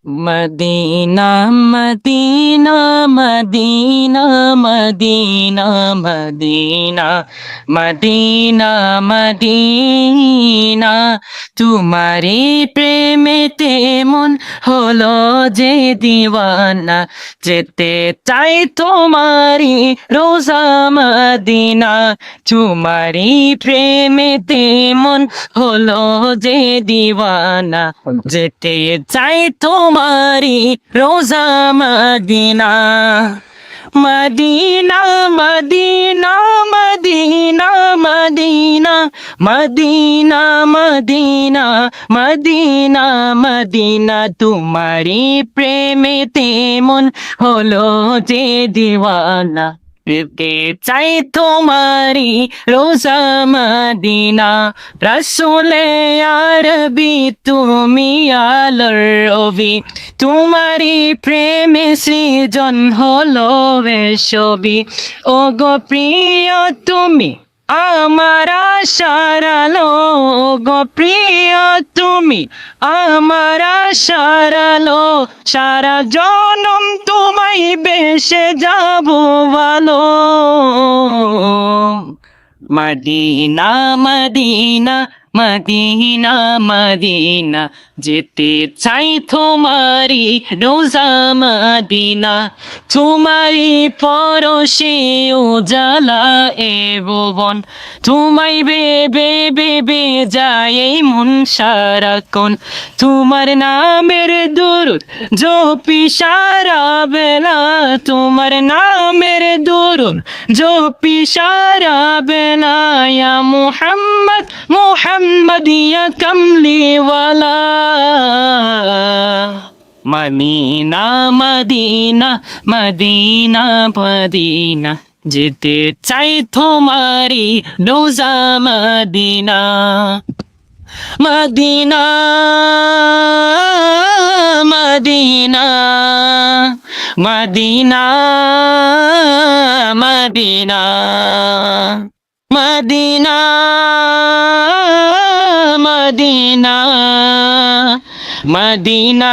Medina Medina Medina Medina Medina Medina Medina তোমারি প্রেমেতে মন হলো যে দিওয়ানা যেতে চাই তোমারি রোজা মদিনা তোমারি প্রেমেতে মন হলো যে দিওয়ানা যেতে চাই তোমারি রোজা Medina Medina Medina Medina Medina Medina Medina Medina Medina তোমারি প্রেমেতে মন হলো যে দিওয়ানা যেতে চাই তোমারি রোজা মদিনা রসুলে আরবি তুমি আলোর রবি তোমারি প্রেমে সৃজন হলো ছবি ও গো প্রিয় তুমি আমার আশার আলো গো প্রিয় তুমি আমার আশার আলো সারা জনম তোমায় বেসে যাব ভালো মদিনা মদিনা মদিনা মদিনা যেতে চাই তোমারি রোজা মদিনা তোমারি পরশে উজালা এ ভুবন তোমায় বেবে বেবে যায় এই মন সারাক্ষণ তোমার নামের দুরুদ জপি সারা বেলা তোমার নামের দুরুদ জপি সারা বেলা ইয়া মুহাম্মদ মুহাম্মদ ইয়া কামলি ওয়ালা মদিনা মদিনা মদিনা মদিনা যেতে চাই তোমারি রোজা Medina Medina Medina Medina Medina Medina Medina Medina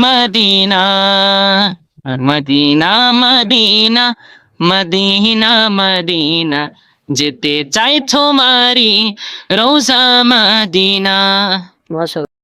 Medina Medina Medina Medina Medina যেতে চাই তোমারি রোজা মদিনা।